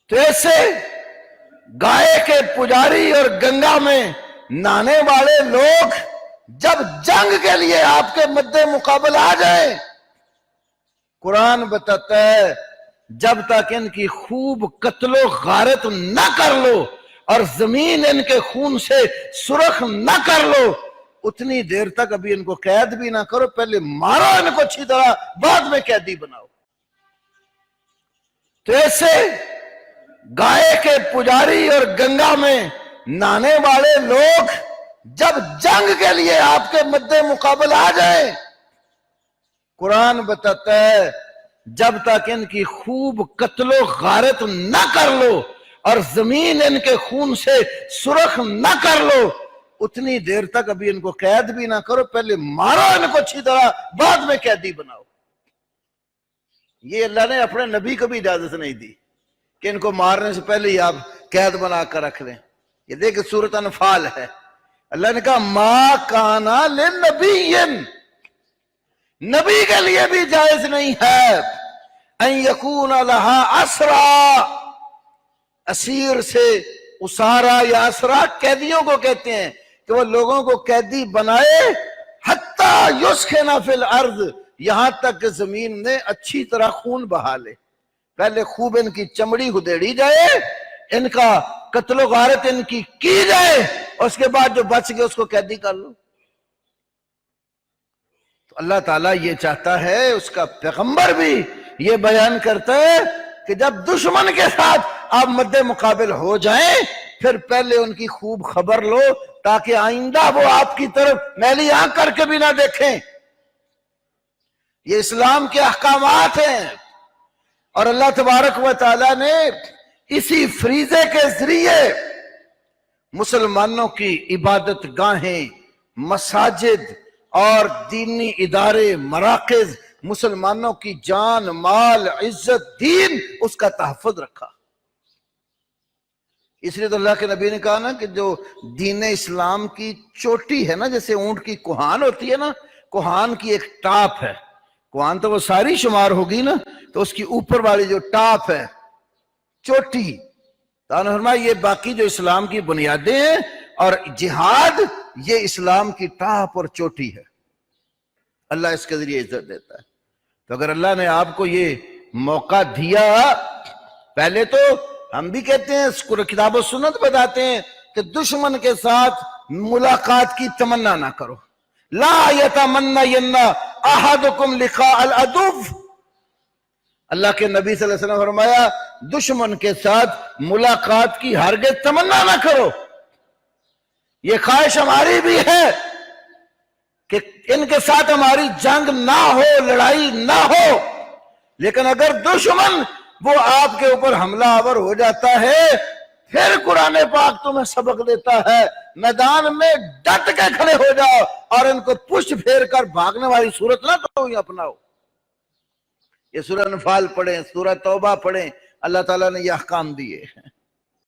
تو ایسے گائے کے پجاری اور گنگا میں نہانے والے لوگ جب جنگ کے لیے آپ کے مد مقابل آ جائیں، قرآن بتاتا ہے جب تک ان کی خوب قتل و غارت نہ کر لو اور زمین ان کے خون سے سرخ نہ کر لو، اتنی دیر تک ابھی ان کو قید بھی نہ کرو، پہلے مارو ان کو اچھی طرح، بعد میں قیدی بناؤ۔ تو ایسے گائے کے پجاری اور گنگا میں نہانے والے لوگ جب جنگ کے لیے آپ کے مد مقابل آ جائیں، قرآن بتاتا ہے جب تک ان کی خوب قتل و غارت نہ کر لو اور زمین ان کے خون سے سرخ نہ کر لو، اتنی دیر تک ابھی ان کو قید بھی نہ کرو، پہلے مارو ان کو اچھی طرح، بعد میں قیدی بناؤ۔ یہ اللہ نے اپنے نبی کو بھی اجازت نہیں دی کہ ان کو مارنے سے پہلے ہی آپ قید بنا کر رکھ لیں۔ یہ دیکھ سورۃ انفال ہے، اللہ نے کہا ما کانا لنبی، نبی کے لیے بھی جائز نہیں ہے ان یکون لہا اسرا، اسیر سے اسارا یا اسرا قیدیوں کو کہتے ہیں کہ وہ لوگوں کو قیدی بنائے، حتی یسخن فی الارض، یہاں تک کہ زمین میں اچھی طرح خون بہا لے، پہلے خوب ان کی چمڑی ہدیڑی جائے، ان کا قتل و غارت ان کی جائے، اور اس کے بعد جو بچ گئے اس کو قیدی کر لو۔ تو اللہ تعالیٰ یہ چاہتا ہے، اس کا پیغمبر بھی یہ بیان کرتا ہے کہ جب دشمن کے ساتھ آپ مد مقابل ہو جائیں، پھر پہلے ان کی خوب خبر لو تاکہ آئندہ وہ آپ کی طرف میلی آنکھ کر کے بھی نہ دیکھیں۔ یہ اسلام کے احکامات ہیں، اور اللہ تبارک و تعالیٰ نے اسی فریضے کے ذریعے مسلمانوں کی عبادت گاہیں، مساجد اور دینی ادارے، مراکز، مسلمانوں کی جان، مال، عزت، دین، اس کا تحفظ رکھا۔ اس لیے تو اللہ کے نبی نے کہا نا کہ جو دین اسلام کی چوٹی ہے نا، جیسے اونٹ کی کوہان ہوتی ہے نا، کوہان کی ایک ٹاپ ہے، کوہان تو وہ ساری شمار ہوگی نا، تو اس کی اوپر والی جو ٹاپ ہے، چوٹی، تو فرمایا یہ باقی جو اسلام کی بنیادیں ہیں اور جہاد، یہ اسلام کی ٹاپ اور چوٹی ہے، اللہ اس کے ذریعے عزت دیتا ہے۔ تو اگر اللہ نے آپ کو یہ موقع دیا، پہلے تو ہم بھی کہتے ہیں، کتاب و سنت بتاتے ہیں کہ دشمن کے ساتھ ملاقات کی تمنا نہ کرو، لا یتمنین احدکم لقاء العدو، اللہ کے نبی صلی اللہ علیہ وسلم نے فرمایا دشمن کے ساتھ ملاقات کی ہرگز تمنا نہ کرو۔ یہ خواہش ہماری بھی ہے کہ ان کے ساتھ ہماری جنگ نہ ہو، لڑائی نہ ہو، لیکن اگر دشمن وہ آپ کے اوپر حملہ آور ہو جاتا ہے، پھر قرآن پاک تمہیں سبق دیتا ہے، میدان میں ڈٹ کے کھڑے ہو جاؤ اور ان کو پشت پھیر کر بھاگنے والی صورت نہ تو اپناؤ۔ یہ سورہ انفال پڑھیں، سورہ توبہ پڑھیں، اللہ تعالیٰ نے یہ احکام دیے ہیں۔